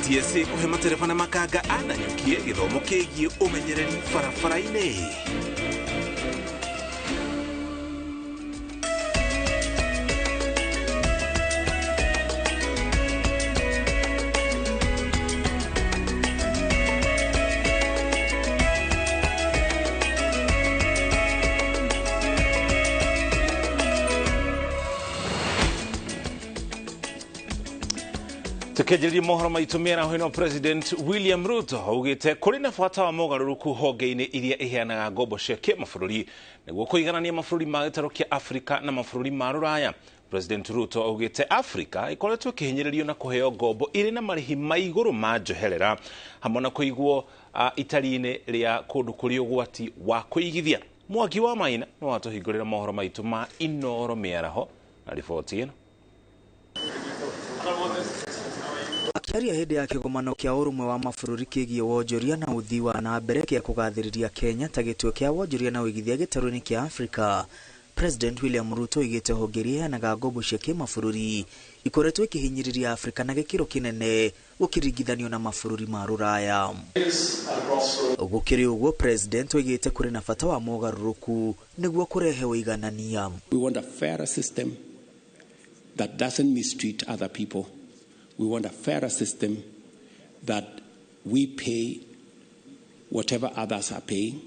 NTSA kuhe matereba na makanga ananyukie githomo kigie umenyereri barabara-ini. Tukejeri mohoro maitumira hoino President William Ruto augite kuri na bata wa mogaruruku honge-ini iria iheanaga ngombo cia kimabũrũri niguo kuiganania mabũrũri ma gĩtarũ kia Afrika na mabũrũri ma Rũraya. President Ruto augite Afrika ikoretwo ikihinyĩrĩrio na kuheo ngombo iri na marihi ma igũrũ ma njoherera hamwe na kuigwo itari-ini ria kundu kuri ugwati wa kuigithia. Mwaki wa Maina no watuhingũrĩra mohoro maitu ma Inooro mĩaraho na riboti ĩno. Akiaria hĩndĩ ya kĩgomano kĩa ũrũmwe wa mabũrũri kĩgiĩ wonjoria na ũthii wa na mbere kĩa kũgathĩrĩria Kenya ta gĩtuo kĩa wonjoria na ũigithia gĩtarũ-inĩ kĩa Afrika, President William Ruto oigĩte honge iria iheanaga ngombo cia kĩmabũrũri ikoretwo ikihinyĩrĩria Afrika na gĩkĩro kĩnene gũkĩringithanio na mabũrũri ma Rũraya. Gũkĩrĩ ũguo, President oigĩte kũrĩ na bata wa mogarũrũku nĩguo kũrehe ũiganania. We want a fairer system that doesn't mistreat other people. We want a fairer system that we pay whatever others are paying.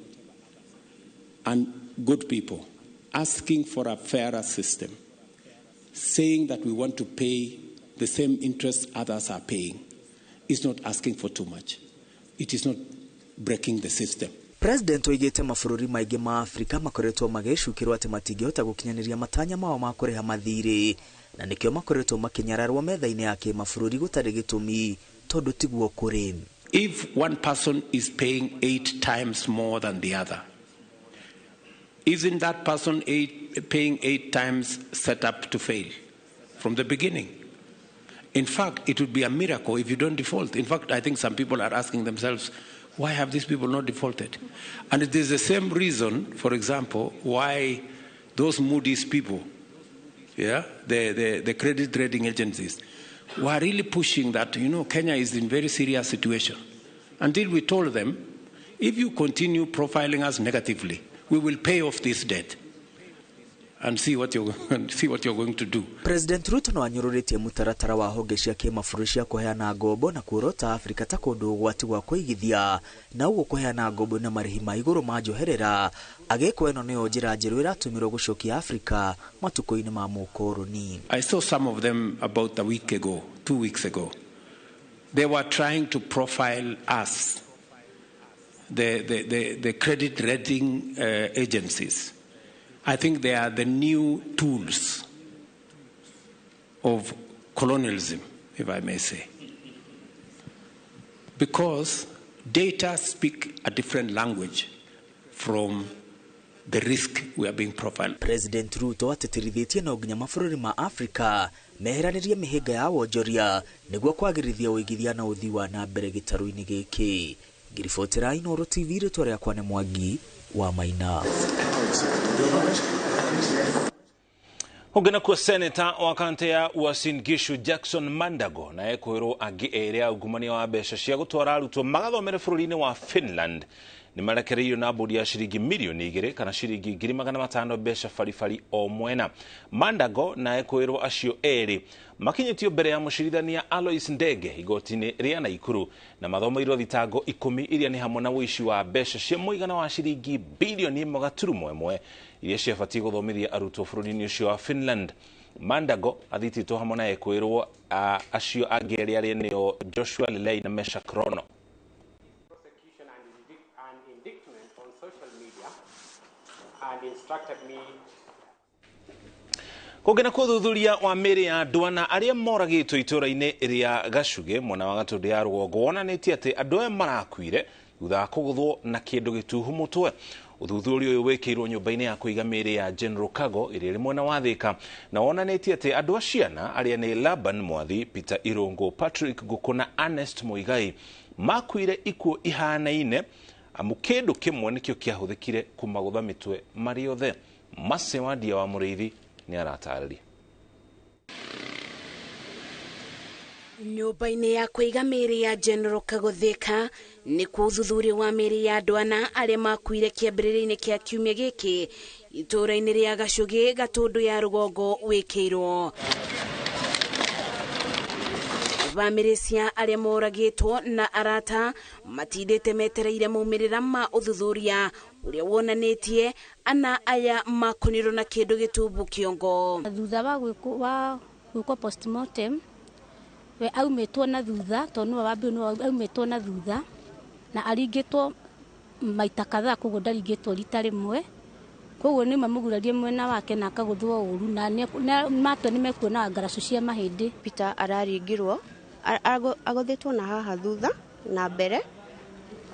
And good people asking for a fairer system, saying that we want to pay the same interest others are paying, is not asking for too much. It is not breaking the system. President oigĩte mabũrũri maingĩ ma Afrika makoretwo magĩcukĩrwo atĩ matingĩhota gũkinyanĩria matanya mao ma kũrĩha mathirĩ, na nĩkĩo makoretwo makinyararwo metha-inĩ ya kĩmabũrũri gũtarĩ gĩtũmi tondũ tiguo kũrĩ. If one person is paying 8 times more than the other, isn't that person paying 8 times set up to fail from the beginning? In fact, it would be a miracle if you don't default. In fact, I think some people are asking themselves, why have these people not defaulted? And it is the same reason, for example, why those Moody's people, the credit rating agencies, were really pushing that, Kenya is in very serious situation. Until we told them, if you continue profiling us negatively, we will pay off this debt and see what you're going to do. President Ruto no anyũrũrĩtie mũtaratara wa honge cia kĩmabũrũri cia kũheana ngombo na kuorota Afrika ta kũndũ ũgwati wa kũigithia na ũguo kũheana ngombo na marĩhi ma igũrũ ma njoherera. Agĩkwo ĩno nĩyo njĩra njerũ ĩratũmĩrwo gũcokia Afrika matukũ-inĩ ma mũkoroni. I saw some of them about 2 weeks ago. They were trying to profile us, the credit rating agencies. I think they are the new tools of colonialism, if I may say. Because data speak a different language from the risk we are being profiled. President Ruto atĩtĩrithĩtie na ũginya mabũrũri ma Afrika meheranĩrie mĩhĩnga ya wonjoria nĩguo kwagĩrithia ũigithia na ũthii wa na mbere gĩtarũ-inĩ gĩkĩ. Ngiribotera Inooro TV, rĩtwa rĩakwa nĩ Mwangi wa Maina. Hongena kwa Senator wa kaunti ya Uasin Gishu Jackson Mandago na ekwĩrwo angĩ erĩ a ungumania wa mbeca cia gũtwara arutwo magathomere bũrũri-inĩ wa Finland ni marekereirio na mbũndi ya ciringi milioni 2 kana ciringi 500 mbeca baribari o mwena. Mandago na ekwĩrwo acio erĩ makinyĩtio mbere ya mũcirithania Alois Ndege igoti-inĩ rĩa Naikuru na mathomeirwo thitango 10 iria nĩ hamwe na ũici wa mbeca cia mũigana wa ciringi bilioni 1.1 iria ciabatie gũthomithia arutwo bũrũri-inĩ ũcio wa Finland. Mandago athitĩtwo hamwe na ekwĩrwo acio angĩ erĩ arĩa nĩo Joshua Lelei na Mesha Krono. And instructed me kũgena kũthuthuria wa mĩrĩ ya andũ ana arĩa moragĩtwo itũũra-inĩ rĩa Gacuge mwena wa Gatũndũ ya rũgongo wonanĩtie atĩ andũ aya marakuire thutha wa kũgũthwo na kĩndũ gĩtuhu mũtwe. Ũthuthuria ũyũ wĩkĩirwo nyũmba-inĩ ya kũiga mĩrĩ ya General Cargo ĩrĩa ĩrĩ mwena wa Thika na wonanĩtie atĩ andũ aciana arĩa nĩ Laban Mwathi, Peter Irungu, Patrick Nguku na Ernest Muigai makuire ikuũ ihanaine amu kĩndũ kĩmwe nĩkĩo kĩahũthĩkire kũmagũtha mĩtwe marĩ othe. Mase wa Ndia wa Mũrĩithi nĩ aratarĩria. Nyũmba-inĩ ya kũiga mĩĩrĩ ya General Kagotheka nĩ kuo ũthuthuria wa mĩĩrĩ ya andũ ana arĩa makuire kĩambĩrĩria-inĩ kĩa kiumia gĩkĩ itũũra-inĩ rĩa Gacũgĩ, Gatũndũ ya rũgongo wĩkĩirwo. Bamĩrĩ cia arĩa moragĩtwo na arata matindĩte metereire maumĩrĩra ma ũthuthuria ũrĩa wonanĩtie ana aya makonirwo na kĩndũ gĩtumbu kĩongo. Thutha wa gwĩkwo postmortem, we aumĩtwo na thutha, tondũ nĩwe wambere aumĩtwo na thutha na aringĩtwo maita kadhaa, koguo ndaringĩtwo rita rĩmwe, koguo nĩ mamũgurarie mwena wake na akagũthwo ũru na matwe nĩ mekuonaga ngaracu cia mahĩndĩ. Peter araringirwo agũthĩtwo na haha thutha na mbere,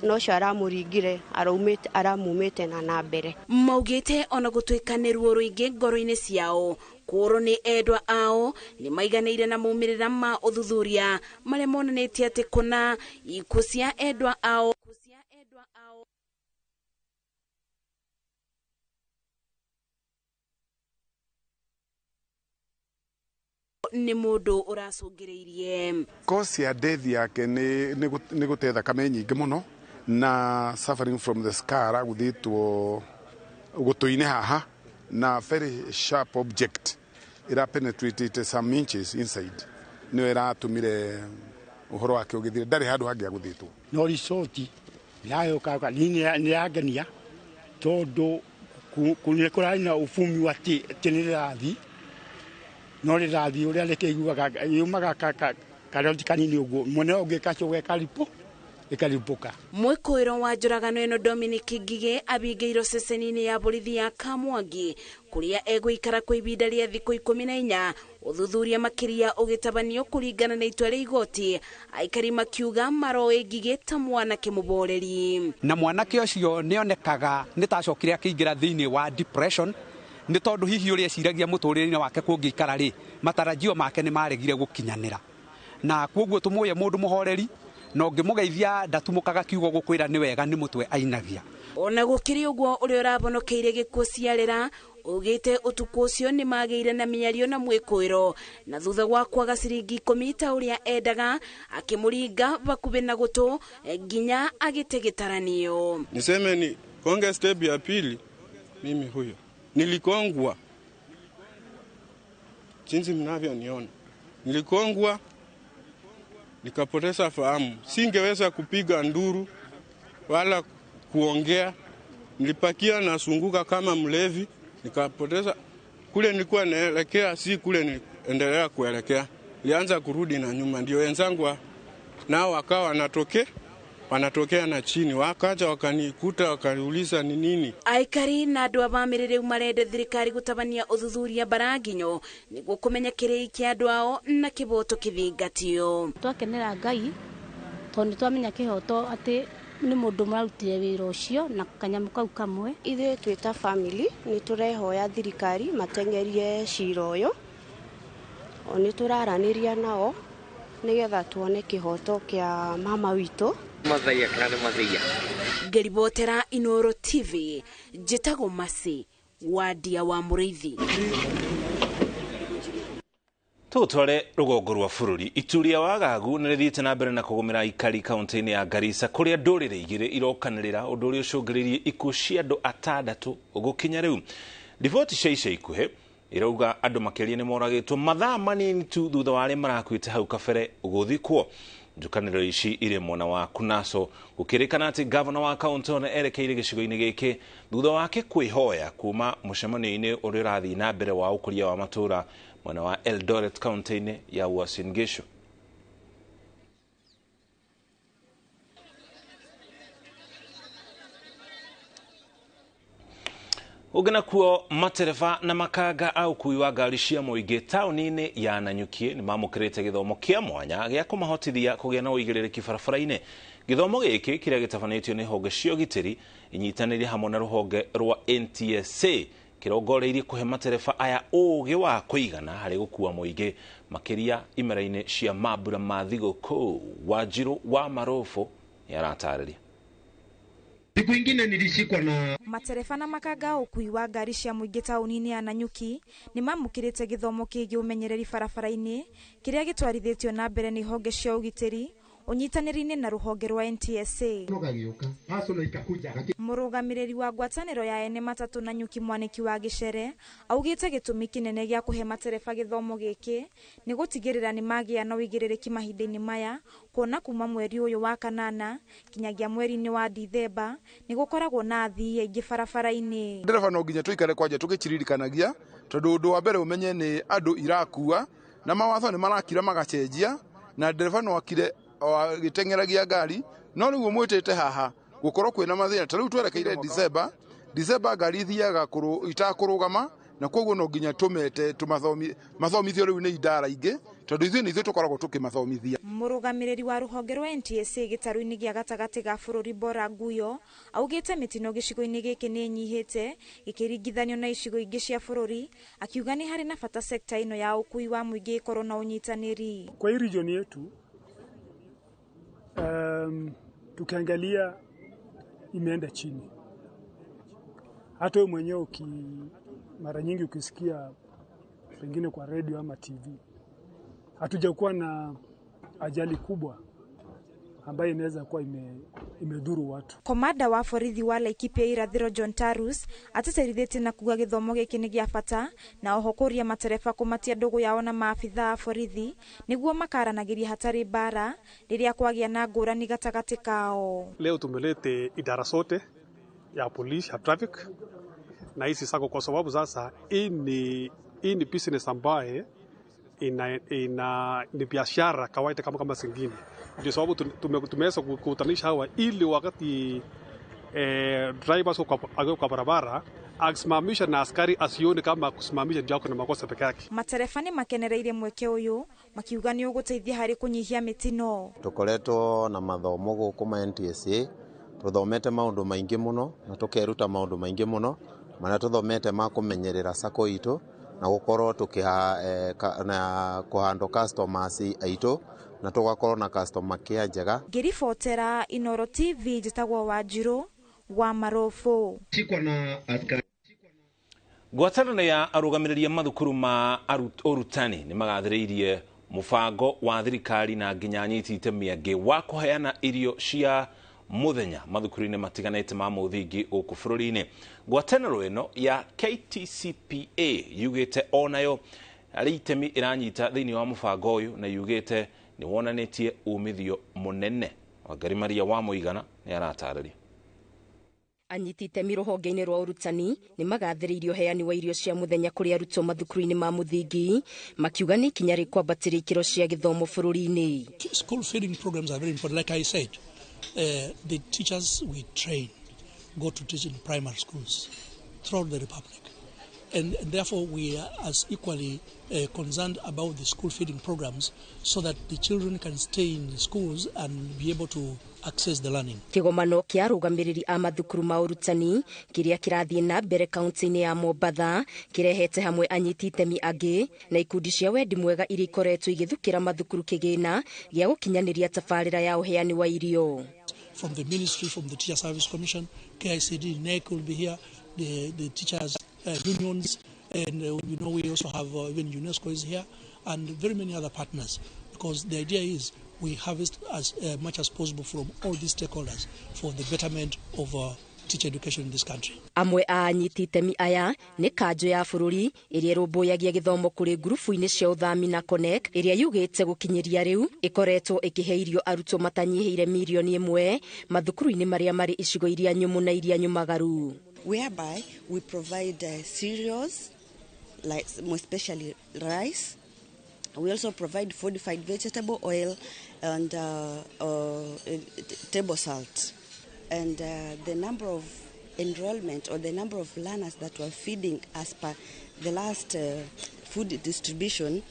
no cio aramũringire aramumĩte na mbere. Maugĩte ona gũtuĩka nĩ ruo rũingĩ ngoro-inĩ ciao, kũrwo nĩ endwa ao nĩ maiganĩire na maumĩrĩra ma ũthuthuria marĩa monanĩtie atĩ kũna ikuũ cia endwa ao nĩ mũndũ ũracũngĩrĩirie. Cause ya death yake nĩ gũte thakame nyingĩ mũno na suffering from the scar, agũthĩtwo gũtũ-inĩ haha na very sharp object ira penetrated some inches inside, nĩyo ĩratũmire ũhoro wake ũgĩthira, ndarĩ handũ hangĩ agũthĩtwo. No risoti yayoka nĩ yangenia tondũ kũrĩ na ũbumi wa atĩ nĩ rĩrathi, no rĩrathi ũrĩa rĩkĩiguaga yumaga karoti kanini ũguo, mwena ũngĩ gacoka ĩkaripũka. Mwĩkũĩro wa njũragano ĩno Dominic Ngigĩ abingĩirwo ceceni-inĩ ya borithi ya Kamwangi, kũrĩa egũikara kwa ihinda rĩa thikũ 14, ũthuthuria makĩria ũgĩtabanio kũringana na itua rĩa igoti, aikari makiuga maroĩ Ngigĩ ta mwanake mũboreri. Na mwanake ũcio nĩonekaga nĩtacokire akĩingĩra thĩinĩ wa depression, nĩ tondũ hihi ũrĩa eciragia mũtũrĩre-inĩ wake kũngĩikara rĩ, matarajio make nĩ maregire gũkinyanĩra, na koguo tũmũye mũndũ mũhoreri na ũngĩmũgeithia ndatumũkaga kiugo gũkwĩra nĩ wega nĩ mũtwe ainagia. Ona gũkĩrĩ ũguo ũrĩa ũrabonokeire gĩkuũ ciarĩra ugĩte ũtukũ ũcio nĩ magĩire na mĩario na mwĩkũĩro, na thutha wa kwaga ciringi 10 ta ũrĩa endaga akĩmũringa bakuve na gũtũ nginya agĩte gĩtaranio. Niseme ni konge step ya pili, mimi huyo nilikongwa jinsi mnavyoniona, nilikongwa nikapoteza fahamu, singeweza kupiga nduru wala kuongea, nilipakia na sunguka kama mlevi, nikapoteza kule nilikuwa naelekea, si kule niendelea kuelekea, nilianza kurudi na nyuma, ndio wenzangu nao wakawa wanatokea na chini, wakaja wakanikuta wakaniuliza ni nini. Aikari na andũ a bamĩrĩ rĩu marende thirikari gũtabania ũthuthuria Baranginyo nĩguo kũmenya kĩrĩi kĩa andũ ao na kĩboto kĩthingatio. Twakenera Ngai tondũ twamenya kĩhoto atĩ nĩ mũndũ mararutire wĩra ũcio na kanyamũ kau kamwe. Ithuĩ twĩ ta family nĩ tũrehoya thirikari matengerie cira ũyũ, nĩ tũraranĩria nao nĩgetha tuone kĩhoto kĩa mama witũ. Ngeribotera Inooro TV, njĩtagwo Masi Wadia wa Mũrĩithi. Tũtware rũgongo rwa bũrũri, itu rĩa wagagu nĩ rĩthiĩte na mbere na kũgũmĩra aikari kaunti-inĩ ya Garissa, kũrĩa ndũrĩrĩ igĩrĩ irokanĩrĩra ũndũ ũrĩa ũcũngĩrĩirie ikuũ cia andũ 6 gũkinya rĩu. Riboti cia ica ikuhĩ irauga andũ makĩria nĩ moragĩtwo mathaa manini tu thutha wa arĩa marakuĩte hau kabere gũthikwo. Njukanĩro ici irĩ mwena wa Kunaso, gũkĩrĩkana atĩ gavana wa kaunti ona erekeire gĩcigo-inĩ gĩkĩ thutha wake kwĩhoya kuma mũcemanio-inĩ ũrĩa ũrathiĩ na mbere wa ũkũria wa matũũra mwena wa Eldoret kaunti-inĩ ya Uasin Gishu. Ũgena kuo matereba na makanga au kui wa ngari cia mũingĩ taũni-inĩ ya Nanyuki nĩ mamũkĩrĩte gĩthomo kĩa mwanya gĩa kũmahotithia kũgĩa na ũigĩrĩrĩki barabara-inĩ. Gĩthomo gĩkĩ kĩrĩa gĩtabanĩtio nĩ honge cia ũgitĩri inyitanĩire hamwe na rũhonge rwa NTSA kĩrongoreirie kũhe matereba aya ũũgĩ wa kũigana harĩ gũkua mũingĩ makĩria imera-inĩ cia mambura ma thigũkũ. Wanjirũ wa Marobo nĩ aratarĩria. Siku ingine nilishikwa na matereba na makanga ukui wa ngari cia muingi tauni-ini ya Nanyuki ni mamukirite githomo kiigi umenyereri barabara-ini kiria gitwarithitio na mbere ni honge cia ugitiri unyitaniri-ini na ruhonge rwa NTSA. Murugamiriri wa ngwataniro ya ene matatu Nanyuki Mwaniki wa Gicere augite gitumi kinene gia kuhe matereba githomo giki ni gutigirira ni magia na uigiririki mahinda-ini maya kuona kuma mweri uyu wa kanana kinyagia mweri-ini wa Dithemba ni gukoragwo na athii aingi barabara-ini. Ndereba no nginya tuikare kwanja tugichiririkanagia tondu undu wa mbere umenye ni andu irakua na mawatho ni marakira magacenjia na ndereba no akire gitengeragia ngari no riu mwitete haha gukorwo kwina mathina ta riu twerekeire December ngari thiaga itakurugama na koguo no nginya tumete mathomithio riu ni idara ingi tondu ithuĩ nithuĩ tukoragwo tukimathomithia. Murugamiriri wa ruhonge rwa NTSA gitaru-ini gia gatagati ga bururi Bora Nguyo augite mitino gicigo-ini giki ni nyihite gikiringithanio na icigo ingi cia bururi akiuga ni hari na bata sekta ino ya ukui wa muingi ikorwo na unyitaniri. Kwa hii region yetu tukiangalia imeenda chini. Hata wewe mwenyewe mara nyingi ukisikia pengine kwa radio ama TV, hatujakuwa na ajali kubwa ambayo inaweza kuwa imedhuru watu. Komanda wa borithi wa Laikipia Irathiro John Tarus ateterithĩtie na kuga githomo gĩkĩ nĩ gĩa bata na oho kũria matereba kumatia ndugu yao na maabitha a borithi niguo makaranagĩria hatari bara rĩrĩa kwagĩa na ngũrani gatagati kao. Leo tumelete idara sote ya polisi ya traffic na hizi sako kwa sababu sasa hii ni business ambaye ni biashara kawaida kama zingine. Ndio sababu tumeweza kukutanisha hawa ili wakati drivers kwa barabara akisimamisha na askari asione kama kusimamisha ndio kuna makosa peke yake. Matereba ni makenereire mweke uyu makiuga ni uguteithia hari kunyihia mitino. Tukoretwo na mathomo guku ma NTSA tuthomete maundu maingi muno na tukeruta maundu maingi muno mana tuthomete ma kumenyerera sako itu na gukorwo na kuhando customers aitu na tugakorwo na customer care njega. Ngiribotera Inooro TV njitagwo Wanjiru wa Marofo. Ngwatanĩro ya arũgamĩrĩri mathukuru ma urutani ni magathĩrĩirie mubango wa thirikari na nginya nyiti itemi angĩ wa kuheana irio cia muthenya mathukuru-inĩ matiganĩte ma mũthingi gũkũ bũrũri-inĩ. Ngwatanĩro ĩno ya KTCPA yugĩte onayo arĩ itemi iranyita thĩinĩ wa mũbango ũyũ na yugĩte ni wonanĩtie umithio munene. Wangari Maria wa Muigana ni aratarĩria. Anyiti itemi ruhonge-inĩ rwa urutani ni magathĩrĩirio heani wa irio cia muthenya kũrĩ arutwo mathukuru-inĩ ma mũthingi makiuga ni ikinya rĩ kwambatĩria ikĩro cia gĩthomo bũrũri-inĩ. School feeding programs are very important. Like I said, the teachers we train go to teach in primary schools throughout the Republic. And therefore we are as equally concerned about the school feeding programs so that the children can stay in the schools and be able to access the learning. Kigomano kia arũgamĩrĩri a mathukuru ma urutani kiria kirathiĩ na mbere kaunti-inĩ ya Mombatha kirehete hamwe anyiti itemi angĩ na ikundi cia wendi mwega iria ikoretwo igĩthukĩra mathukuru kĩgĩna gĩa gũkinyanĩria tabarĩra ya ũheani wa irio. From the ministry, from the Teacher Service Commission, KICD, NEC will be here, the teachers unions, and we also have even UNESCO is here, and very many other partners, because the idea is we harvest as much as possible from all these stakeholders for the betterment of teacher education in this country. Amwe a anyiti itemi aya ni kanjo ya bũrũri ĩrĩa ĩrũmbũyagia gĩthomo kũrĩ ngurubu-inĩ cia ũthami na CONNEC ĩrĩa yugĩte gũkinyĩria rĩu ĩkoretwo ĩkĩhe irio arutwo matanyihĩire mirioni 1 mathukuru-inĩ marĩa marĩ icigo iria nyũmũ na iria nyũmagaru. Whereby we provide cereals, like especially rice. We also provide fortified vegetable oil and table salt. And the number of enrollment or the number of learners that we're feeding as per the last food distribution,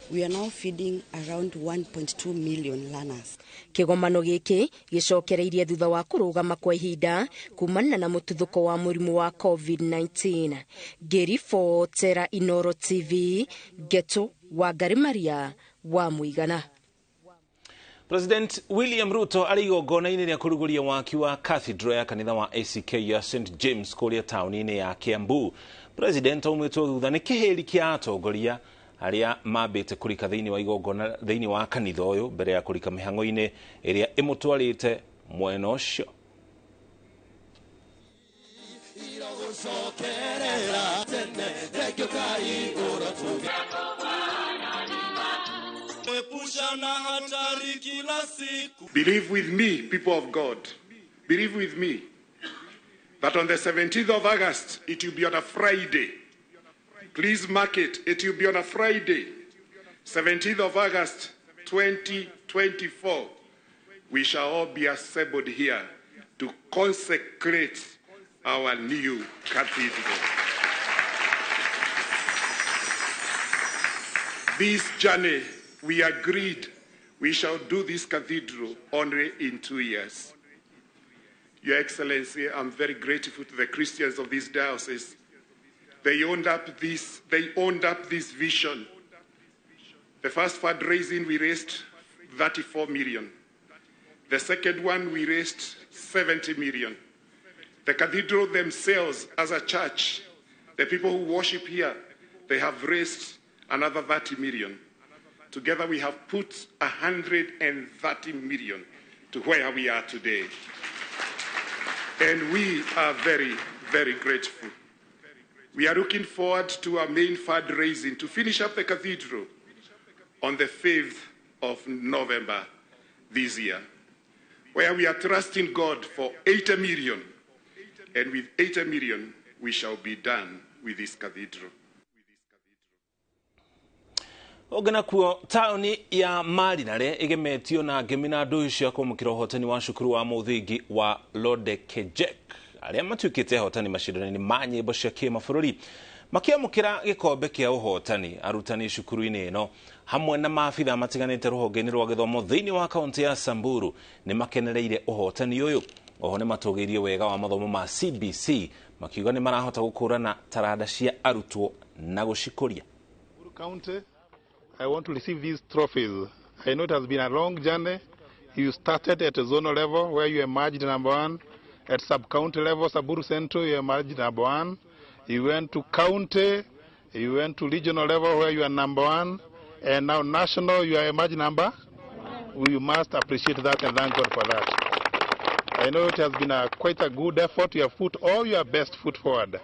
we are now feeding around 1.2 million learners. Kigomano gĩkĩ gĩcokereirie thutha wa kũrũgama kwa ihinda kumana na mũtuthũko wa mũrimũ wa COVID-19. Ngĩribotera Inooro TV, Geto Wangari Maria wa Muigana. President William Ruto aligogona-inĩ rĩa kũrugũria waki wa cathedral ya kanitha wa ACK ya St James kũrĩa taũni-inĩ ya Kiambu. President aumĩtwo thutha nĩ kĩhĩri kĩa atongoria arĩa mambĩte kũrika thĩinĩ wa igongona thĩinĩ wa kanitha ũyũ mbere ya kũrika mĩhang'o-inĩ ĩrĩa ĩmũtwarĩte mwena ũcio. Believe with me, people of God, believe with me, that on the 17th of August, it will be on a Friday. Please mark it, it will be on a Friday, 17th of August, 2024. We shall all be assembled here to consecrate our new cathedral. This journey, we agreed we shall do this cathedral only in 2 years. Your Excellency, I'm very grateful to the Christians of this diocese. They owned up this vision. The first fundraising, we raised 34 million. The second one, we raised 70 million. The cathedral themselves, as a church, the people who worship here, they have raised another 30 million. Together we have put 130 million to where we are today. And we are very, very grateful. We are looking forward to our main fundraising to finish up the cathedral on the 5th of November this year, where we are trusting God for 80 million. And with 80 million, we shall be done with this cathedral. Ogana kuo taoni ya Marinare igemetio na ngemina ndũĩ cia kũmũkĩra ũhotani wa cukuru wa mũthingi wa Lodekejek arĩa matuĩkĩte ahotani macindano-inĩ ma nyĩmbo cia kĩmabũrũri makĩamũkĩra gĩkombe kĩa ũhotani. Arutani cukuru-inĩ ĩno hamwe na maabitha matiganĩte rũhonge-inĩ rwa gĩthomo thĩinĩ wa kaunti ya Samburu nĩ makenereire ũhotani ũyũ. Oho nĩ matũgĩirie wega wa mathomo ma CBC makiuga nĩ marahota gũkũrana taranda cia arutwo na gũcikũria. I want to receive these trophies. I know it has been a long journey. You started at a zonal level where you emerged number 1. At sub-county level, Samburu Central, you emerged number 1. You went to county. You went to regional level where you are number 1. And now national, you are emerged number 1. You must appreciate that and thank God for that. I know it has been quite a good effort. You have put all your best foot forward.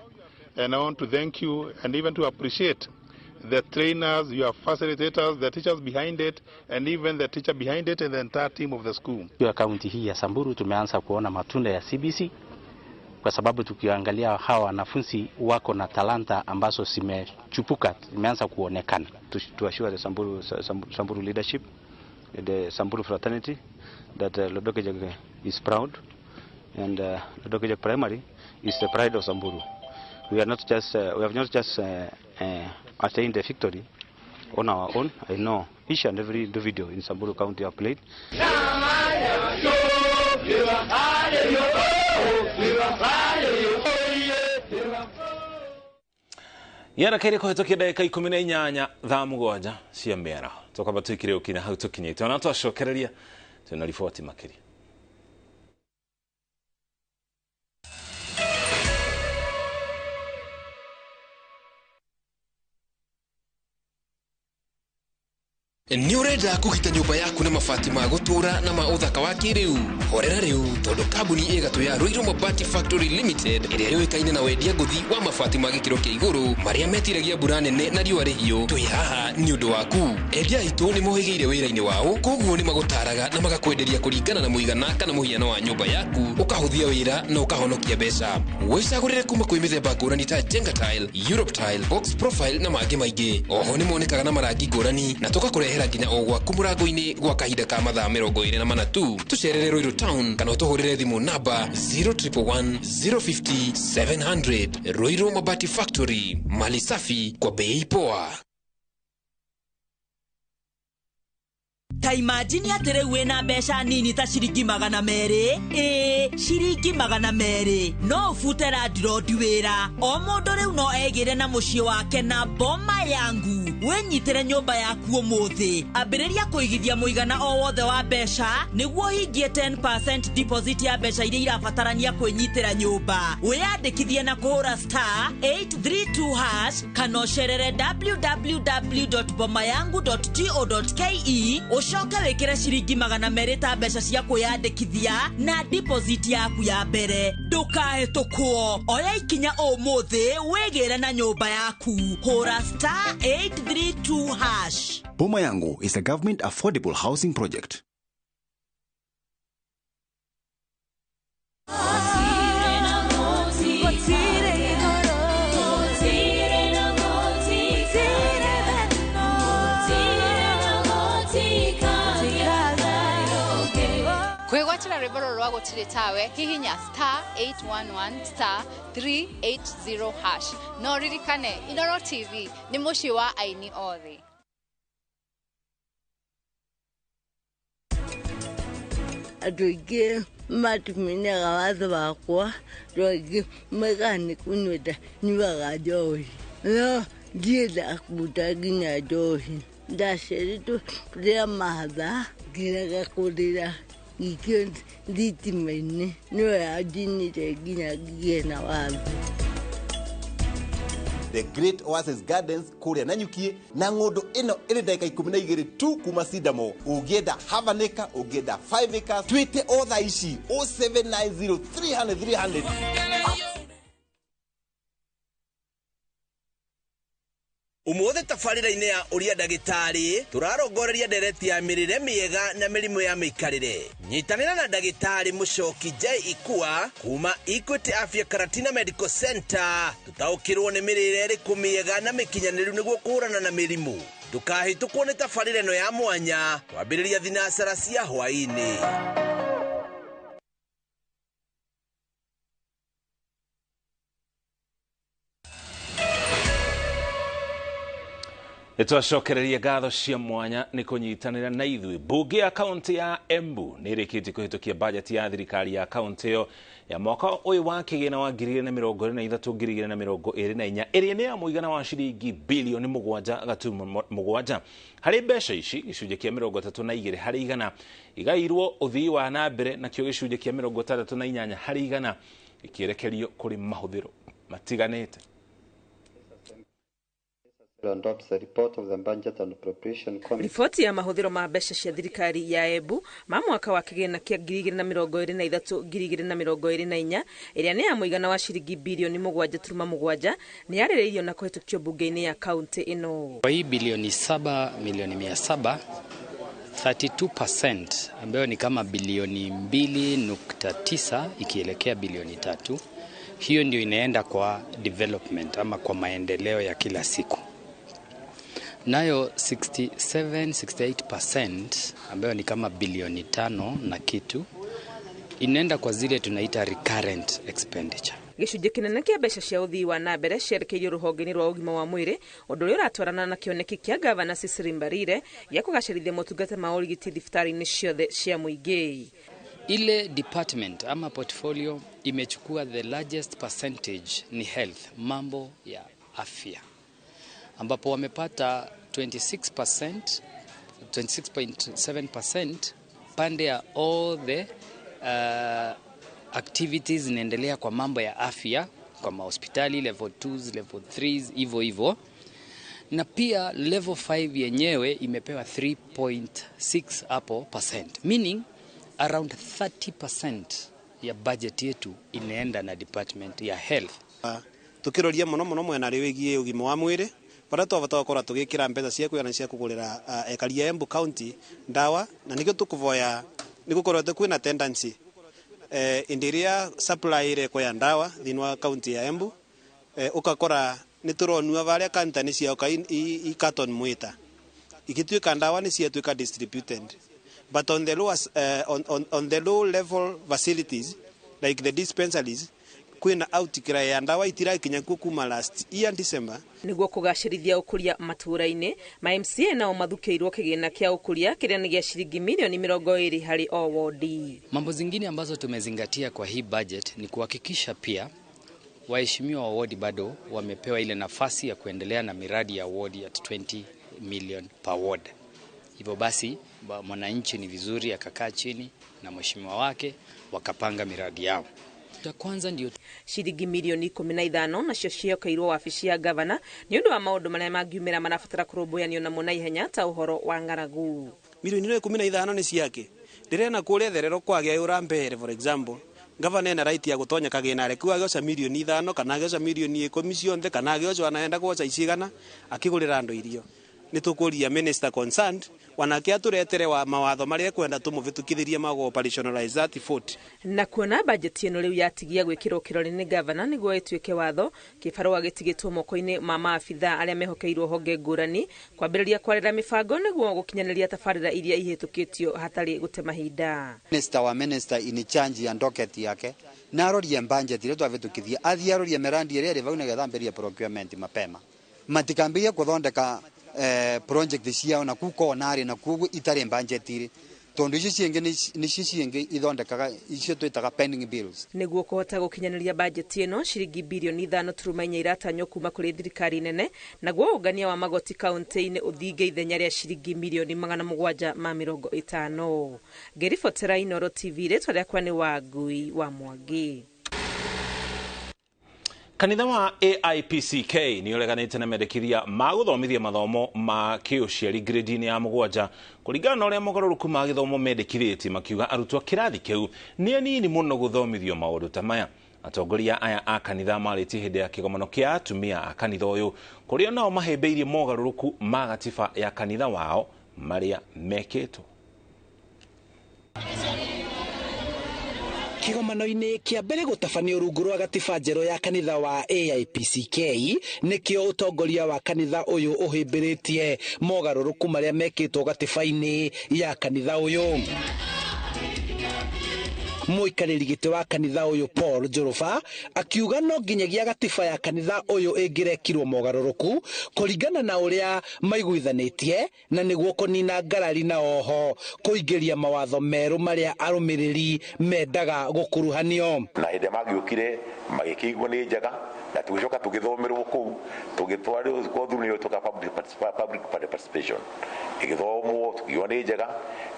And I want to thank you and even to appreciate the trainers, your facilitators, the teachers behind it, and even the teacher behind it and the entire team of the school. Kwa kaunti hii ya Samburu tumeanza kuona matunda ya CBC kwa sababu tukiangalia hawa wanafunzi wako na talanta ambazo zimechupuka, zimeanza kuonekana. To assure the Samburu leadership, the Samburu fraternity, that Lodekejek is proud, and Lodekejek Primary is the pride of Samburu. We have not just attained the victory on our own. I know each and every individual in Samburu County have played. Yara kaire kuhetokia dakika 18 thaa mũgwanja cia mĩaraho tũkamba twĩkire ũkinya hau tũkinyĩte ona twacokereria twĩna riboti makĩria. Ni urenda kugita nyumba yaku na mabati ma gutura na ma uthaka wa kiriu horera riu tondu kambuni igatu ya Ruiru Mabati Factory Limited iria yoikaine na wendia nguthi wa mabati ma gikiro kia iguru maria metiragia mbura nene na riũa rĩhiũ twi haha ni undu waku. Endia itu ni mohigeire wĩra-inĩ wao koguo ni magutaraga na magakwenderia kũringana na mũigana kana mũhiano wa nyumba yaku ukahuthia wĩra na ukahonokia mbeca. Wĩcagũrĩre kuma kwĩ mĩthemba ngũrani ta Jenga Tile, Europe Tile, Box Profile na mangĩ maingĩ. Oho ni monekaga na marangi ngũrani na tũgakũrehera nginya o gwaku mũrango-inĩ gwa kahinda ka mathaa 24 tu. Tucerere Ruiru Town kana ũtũhũrĩre thimũ namba 0111 050 700. Ruiru Mabati Factory, mali safi kwa bei poa. Ta imagine atere wena mbeca nini ta ciringi 200. Ciringi 200 no ufute landlord wĩra. O mũndũ rĩu no egĩre na mũciĩ wake na boma yangu. wenyitire nyumba yaku umuthi. Ambĩrĩria kũigithia mũigana o wothe wa mbeca nĩguo hingie 10% deposit ya mbeca iria irabatarania kwĩnyitĩra nyumba. Wĩyandĩkithie na kũhũra star 832 hash kana ũcerere www.bomayangu.go.ke ucoke wĩkĩre ciringi 200 ta mbeca cia kwĩyandĩkithia na deposit yaku ya mbere. Ndũkahĩtũkwo, oya ikinya ũmũthĩ wĩgĩre na nyũmba yaku. Hũra star 832 hash. Boma Yangu is a government affordable housing project. Kwegwatira rwĩmbo rwa gũtirĩ tawe hihinya star 811 star 380 hash. No ririkane Inooro TV nĩ mũciĩ wa aini othe. Andũ aingĩ matimenyaga watho wakwa, andũ aingĩ megani kũnyuĩra nyuaga njohi. No ndienda kuruta nginya njohi. Ndaciarĩtwo rĩa mahatha ngĩrega kũrĩra ikio thitima-inĩ nĩyo yanjinire nginya ngĩgĩe na watho. The Great Oasis Gardens kuria Nanyuki na ng'ondo ino ĩrĩ ndagĩka 12 tu kuma Sidamo. Ũngĩenda half an acre, ũngĩenda 5 acres, twĩte o thaa ici 0790 300 Umuothe tabarĩra-inĩ ya ũria ndagĩtarĩ tũrarongoreria ndereti ya mĩrĩre mĩega na mĩrimũ ya mĩikarĩre. Nyitanĩra na ndagĩtarĩ Mũcoki J. Ikua kuma Equity Afya Karatina Medical Center tũtaũkĩrwo nĩ mĩrĩre ĩrĩkũ mĩega na mĩkinyanĩru nĩguo kũhũrana na mĩrimũ. Ndũkahĩtũkwo nĩ tabarĩra ĩno ya mwanya kwambĩrĩria thinacara cia hwaĩ-inĩ. Nitwacokereria ngatho cia mwanya ni kunyitanira na ithui. Bunge ya kaunti ya Embu ni ĩrĩkĩtie kũhĩtũkia bajeti ya thirikari ya kaunti ĩyo ya mwaka ũyũ wa kĩgĩna wa 2023-2024 ĩrĩa nĩ ya mũigana wa ciringi bilioni 7.7 harĩ mbeca ici. Gĩcunjĩ kĩa 32 harĩ igana igairwo ũthii wa na mbere, nakĩo gĩcunjĩ kĩa 68 harĩ igana ikĩrekerio kũrĩ mahũthĩro matiganĩte. Riboti ya mahũthĩro ma mbeca cia thirikari ya Embu ma mwaka wa kĩgĩna kĩa 2023-2024 ĩrĩa nĩ ya mũigana wa ciringi bilioni 7.7 nĩ yarĩrĩirio na kũhĩtũkio bunge-inĩ ya kaunti ĩno. Kwa hii bilioni 7,700,000 32% ambayo ni kama bilioni 2.9 ikielekea bilioni 3, hiyo ndio inaenda kwa development ama kwa maendeleo ya kila siku. Nayo 67-68% ambayo ni kama bilioni 5 na kitu inaenda kwa zile tunaita recurrent expenditure. Gĩcunjĩ kĩnene kĩa mbeca cia ũthii wa na mbere ciarekeirio rũhonge-inĩ rwa ũgima wa mwĩrĩ, ũndũ ũrĩa ũratwarana na kĩoneki kĩa gavana Cecily Mbarire gĩa kũgacĩrithia motungata ma ũrigiti thibitarĩ-inĩ ciothe cia mũingĩ. Ile department ama portfolio imechukua the largest percentage ni health, mambo ya afya, ambapo wamepata 26.7% pande ya all the activities zinaendelea kwa mambo ya afya kwa mahospitali level 2s, level 3s, hivyo. Na pia level 5 yenyewe imepewa 3.6 hapo percent, meaning around 30% ya budget yetu inaenda na department ya health. Tukiroria muno mwena rĩwĩgie ũgima wa mwĩrĩ bara twabata gũkorwo tũgĩkĩra mbeca cia kũigana cia kũgũrĩra ekaria ya Embu County ndawa, na nĩkĩo tũkũvoya nĩgũkorwo kwĩna tendency ĩrĩa supply ĩreko ya ndawa thĩinĩ wa county ya Embu ũkakora nĩ tũronua varia kantani ciao i carton mwita igituĩka ndawa nĩ ciatuĩka distributed, but on the lowest on the low level facilities like the dispensaries kwina outikira ya ndawa itirakinya kuma last year December. Nĩguo kũgacĩrithia ũkũria matũũra-inĩ, ma MCA nao mathukĩirwo kĩgĩna kĩa ũkũria kĩrĩa nĩ gĩa ciringi milioni 20 harĩ o wodi. Mambo zingine ambazo tumezingatia kwa hii budget ni kuhakikisha pia waheshimiwa wa wodi bado wamepewa ile nafasi ya kuendelea na miradi ya wodi at 20 million per ward. Hivyo basi mwananchi ni vizuri akakaa chini na mheshimiwa wake wakapanga miradi yao. Kwanza ndio ciringi milioni 15 nacio ciokairwo wabici ya gavana ni undu wa maundu maria mangiumira marabatara kurumbuyanio namo na ihenya ta uhoro wa ng'aragu. Milioni 15 ni ciake ndirena kuria therero kwagia urambere. For example, gavana ena right ya gutonya kagina areku agioca milioni 5 kana agioca milioni 10 cionthe kana agioca anaenda gwoca icigana akigurira andu irio. Nitukuria minister concerned wanake aturetere wa mawatho maria kwenda tumuvitukithirie mago operationalize that fort. Na kuona bajeti eno riu yatigia gwikirwo kirori ni gavana niguo ituike watho kibarua gitigitwo moko-ini ma maabitha aria mehokeirwo honge ngurani kwambiriria kwarira mibango niguo gukinyaniria tabarira iria ihitukitio hatari gute mahinda. Minister in charge ya docket yake na arorie budget ile twavitukithia athia arorie mirandi iria ri vau nigetha mberia procurement mapema matikambia kuthondeka project ciao na kuko nari na kugu itare budget tondu ici cienge ni cienge ithondekaga icio twitaga pending bills. Niguo kuhota gukinyaniria budget eno ciringi bilioni 5.4 iratanywo kuma kuri thirikari nene naguo ungania wa magoti kaunti-ini uthinge ithenya ria ciringi milioni 750. Gerifotera Inooro TV retwa riakwa ni Wangui wa Mwangi. Kanitha wa AIPCK ni ureganite na mendekithia ma guthomithia mathomo ma kiuciari grade-ini ya 7 kuringana na uria mogaruruku ma githomo mendekithĩtie makiuga arutwo kirathi kiu ni anini muno guthomithio maundu ta maya. Atongoria aya a kanitha marĩtie hĩndĩ ya kĩgomano kĩa atumia a kanitha ũyũ kũrĩa nao mahĩmbĩirie mogarũrũku ma gatiba ya kanitha wao marĩa mekĩtwo. Kĩgomano-inĩ kĩa mbere gũtabanio rungu rwa gatiba njerũ ya kanitha wa AIPCK nĩkĩo ũtongoria wa kanitha ũyũ ũhĩmbĩrĩtie mogarũrũku marĩa mekĩtwo gatiba-inĩ ya kanitha ũyũ. Muikarĩri gĩtĩ wa kanitha ũyũ Paul Njoroba akiuga no nginyagia gatiba ya kanitha ũyũ ĩngĩrekirwo mogarũrũku kũringana na ũrĩa maiguithanĩtie na nĩguo kũnina ngarari na oho kũingĩria mawatho merũ marĩa arũmĩrĩri mendaga gũkuruhanio. Na hĩndĩ magiũkire magĩkĩiguo nĩ njega na tũgĩcoka tũgĩthomerwo kũu tũgĩtwarwo through nĩ tũka public participation ĩgĩthomwo tũkiuga nĩ njega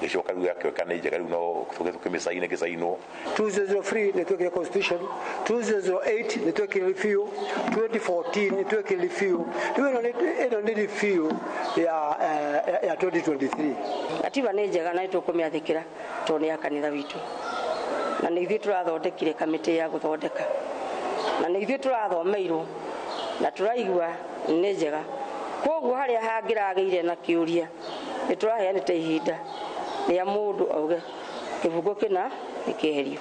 gĩcoka rĩu yakĩoka nĩ njega rĩu no tũgĩmĩcaine gĩcainwo. 2003 nĩ twekire constitution, 2008 nĩ twekire review, 2014 nĩ twekire review, ĩno nĩ review ya 2023. Gatiba nĩ njega na nĩtũkũmĩathĩkĩra tondũ nĩ ya kanitha witũ na nĩ ithuĩ tũrathondekire kamĩtĩ ya gũthondeka na nĩ ithuĩ tũrathomeirwo na tũraigua nĩ njega. Koguo harĩa hangĩragĩire na kĩũria nĩ tũraheanĩte ihinda rĩa mũndũ auge kĩbungo kĩna nĩkĩeherio.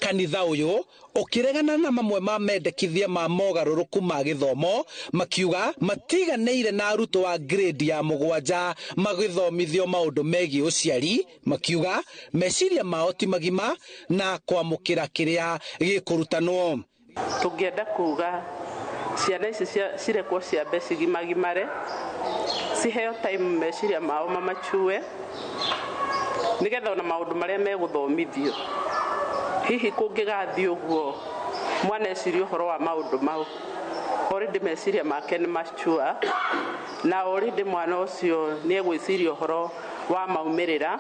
Kanitha ũyũ ũkĩregana na mamwe ma mendekithia ma mogarũrũku ma gĩthomo makiuga matiganĩire na arutwo wa grade ya 7 magĩthomithio maũndũ megiĩ ũciari, makiuga meciria mao ti magima na kwamũkĩra kĩrĩa gĩkũrutanwo. Tũngĩenda kuga ciana ici cirekwo ciambe cigimagimare ciheo time meciria mao mamachue nigetha ona maundu maria megũthomithio hihi kũngĩgathie ũguo mwana eciria ũhoro wa maundu mau already meciria make nĩ mature na already mwana ũcio nĩ egwĩciria ũhoro wa maumĩrĩra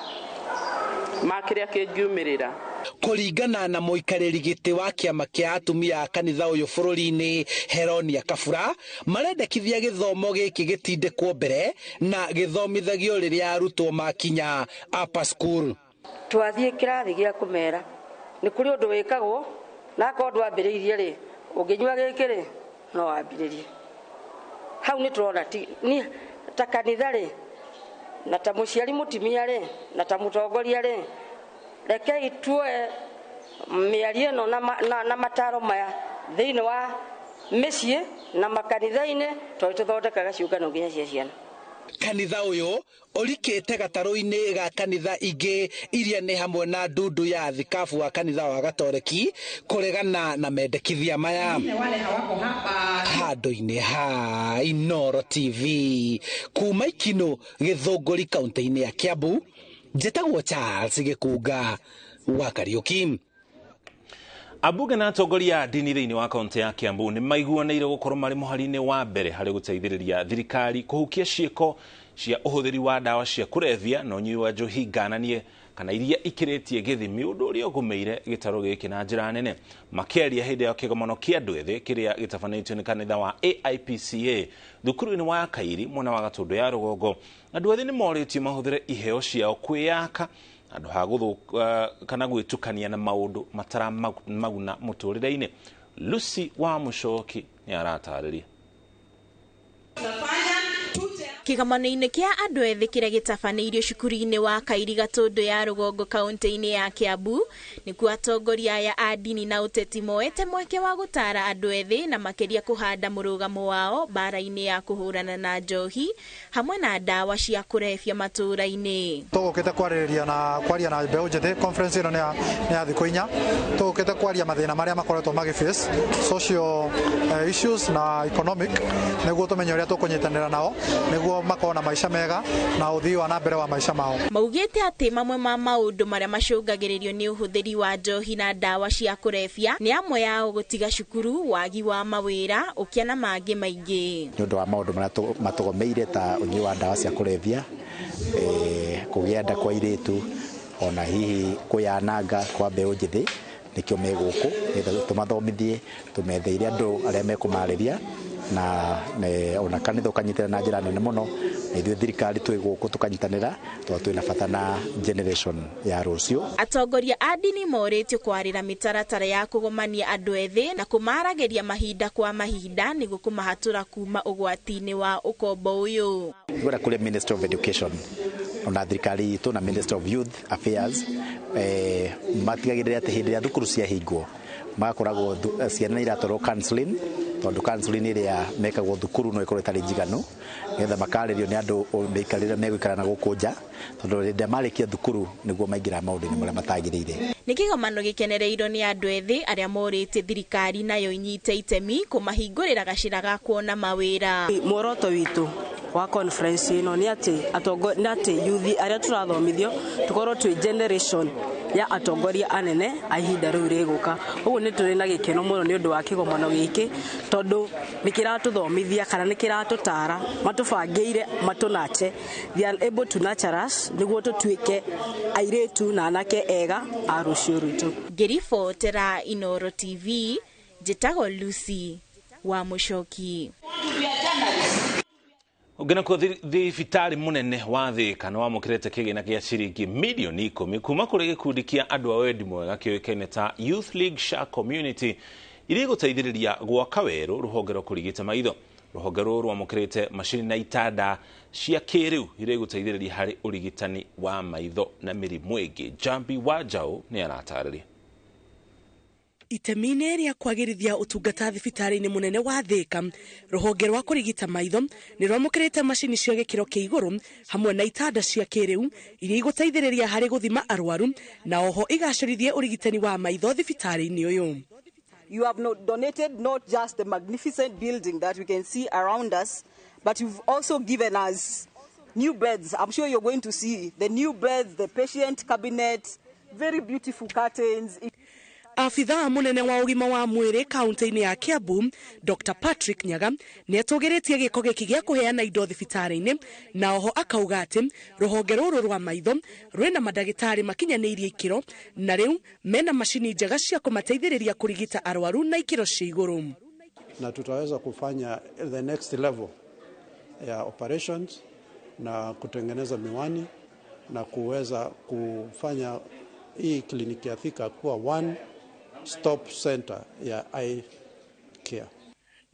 ma kĩrĩa kĩngiumĩrĩra. Kũringana na mũikarĩri gĩtĩ wa kĩama kĩa atumia a kanitha ũyũ bũrũri-inĩ Heronia Kabura marendekithia gĩthomo gĩkĩ gĩtindĩkwo mbere na gĩthomithagio rĩrĩa arutwo makinya upper school. Twathiĩ kĩrathi gĩa kũmera nĩ kũrĩ ũndũ wĩkagwo na akorwo ndwambĩrĩirie rĩ ũngĩnyua gĩkĩ rĩ no wambĩrĩrie. Hau nĩ tũrona ta kanitha rĩ na ta mũciari mũtimia rĩ na ta mũtongoria rĩ rekei tuoe mĩario ĩno na mataro maya thĩinĩ wa mĩciĩ na makanitha-inĩ tondũ tũthondekaga ciũngano nginya cia ciana. Kanitha ũyũ ũrikĩte gatarũ-inĩ ga kanitha ingĩ iria nĩ hamwe na ndundu ya thikabu wa kanitha wa Gatoreki kũregana na mendekithia maya. Handũ-inĩ ha Inooro TV kuma Ikino Gĩthũngũri kaunti-inĩ ya Kiambu, njĩtagwo Charles Gĩkunga wa Kariũki. Abunge na atongoria a ndini thĩinĩ wa kaunti ya Kiambu nĩ maiguanĩire gũkorwo marĩ mũhari-inĩ wa mbere harĩ gũteithĩrĩria thirikari kũhukia ciĩko cia ũhũthĩri wa ndawa cia kũrebia na ũnyui wa njohi ngananie kana iria ikĩrĩtie gĩthimi, ũndũ ũrĩa ũgũmĩire gĩtarũ gĩkĩ na njĩra nene. Makĩaria hĩndĩ ya kĩgomano kĩa andũ ethĩ kĩrĩa gĩtabanĩtio nĩ kanitha wa AIPCA thukuru-inĩ wa Kairi mwena wa Gatũndũ ya rũgongo, andũ ethĩ nĩ morĩtio mahũthĩre iheo ciao kwĩyaka andũ ha gũthũka kana gwĩtukania na maũndũ mataramaguna mũtũrĩre-inĩ. Lucy wa Mucoki nĩ aratarĩria. Kĩgomano-inĩ kĩa andũ ethĩ kĩrĩa gĩtabanĩirio cukuru-inĩ wa Kairi Gatũndũ ya rũgongo kaunti-inĩ ya Kiambu, nĩkuo atongoria aya a ndini na ũteti moete mweke wa gũtara andũ ethĩ na makĩria kũhanda mũrũgamo wao bara-inĩ ya kũhũrana na njohi hamwe na ndawa cia kũrebia matũra-inĩ. Tũgũkĩte kwaria na mbeũ njĩthĩ. Conference ĩno nĩ ya thikũ 4. Tũgũkĩte kwaria mathĩna marĩa makoretwo magiface social issues na economic, nĩguo tũmenye ũrĩa tũkũnyitanĩra nao nĩguo makona maisha mega na ũthii wa na mbere wa maisha mao. Maugĩte atĩ mamwe ma maũndũ marĩa macũngagĩrĩrio nĩ ũhũthĩri wa njohi na ndawa cia kũrebia nĩ amwe yao gũtiga cukuru, wagi wa mawĩra, ũkĩa na mangĩ maingĩ. Nĩ ũndũ wa maũndũ marĩa matũgomeire ta ũnyui wa ndawa cia kũrebia, kũgĩa nda kwa airĩtu, ona hihi kũyananga kwa mbeũ njĩthĩ, nĩkĩo me gũkũ nĩgetha tũmathomithie, tũmetheire andũ arĩa mekũmarĩria na ona kanitha ũkanyitanĩra na njĩra nene mũno, na ithuĩ thirikari twĩ gũkũ tũkanyitanĩra tondũ twĩna bata na generation ya rũciũ. Atongoria a ndini morĩtio kwarĩra mĩtaratara ya kũgomania andũ ethĩ na kũmaragĩria mahinda kwa mahinda nĩguo kũmahatũra kuma ũgwati-inĩ wa ũkombo ũyũ. Gwĩra kũrĩ Ministry of Education ona thirikari itũ na Ministry of Youth Affairs matigagĩrĩra atĩ hĩndĩ ĩrĩa thukuru ciahingwo magakoragwo ciana iratwarwo counseling, tondũ counseling ĩrĩa mekagwo thukuru no ĩkorwo ĩtarĩ njiganu, nĩgetha makarĩrio nĩ andũ mĩikarĩre megũikara na gũkũ nja, tondũ rĩrĩa marĩkia thukuru nĩguo maingĩra maũndũ-inĩ marĩa matagĩrĩire. Nĩ kĩgomano gĩkenereirwo nĩ andũ ethĩ arĩa morĩte thirikari nayo inyite itemi kũmahingũrĩra gacĩra ga kuona mawĩra. Muoroto witũ wa conference ĩno nĩ atĩ youth arĩa tũrathomithio tũkorwo twĩ generation ya atongoria anene a ihinda rĩu rĩgũka. Ũguo nĩ tũrĩ na gĩkeno mũno nĩ ũndũ wa kĩgomano gĩkĩ, tondũ nĩ kĩratũthomithia kana nĩ kĩratũtara, matũbangĩire matũnache, they are able to nurture us nĩguo tũtuĩke airĩtu na anake ega a rũciũ rwitũ. Ngĩribotera Inooro TV, njĩtagwo Lucy wa Mucoki. Ũngĩna kwa thibitarĩ mũnene wa Thĩka nĩ wamũkĩrĩte kĩgĩna gĩa ciringi milioni 10 kuma kũrĩ gĩkundi kĩa andũ a wendi mwega kĩoĩkaine ta Youth League Sha Community iria igũteithĩrĩria gwaka werũ rũhonge rwa kũrigita maitho. Rũhonge rũrũ rwamũkĩrĩte macini na itanda cia kĩrĩu iria igũteithĩrĩria harĩ ũrigitani wa maitho na mĩrimũ ĩngĩ. Jambi wa Njaũ nĩ aratarĩria. Itemi-inĩ rĩa kwagĩrithia ũtungata thibitarĩ-inĩ mũnene wa Thĩka, rũhonge rwa kũrigita maitho nĩ rwamũkĩrĩte macini cia gĩkĩro kĩa igũrũ hamwe na itanda cia kĩrĩu iria igũteithĩrĩria harĩ gũthima arwaru na oho igacĩrithie ũrigitani wa maitho thibitarĩ-inĩ ũyũ. You have donated not just the magnificent building that we can see around us, but you've also given us new beds. I'm sure you're going to see the new beds, the patient cabinet, very beautiful curtains. Afithaa mũnene wa ũgima wa mwĩrĩ kaunti-inĩ ya Kiambu, Dr. Patrick Nyaga, nĩ atũgĩrĩtie gĩko gĩkĩ gĩa kũheana indo thibitarĩ-inĩ, na oho akauga atĩ rũhonge rũrũ rwa maitho rwĩna mandagĩtarĩ makinyanĩirie ikĩro na rĩu mena macini njega cia kũmateithĩrĩria kũrigita arwaru na ikĩro cia igũrũ. Na tutaweza kufanya the next level ya operations na kutengeneza miwani na kuweza kufanya hii kliniki ya Thika kuwa one stop center ya eye care.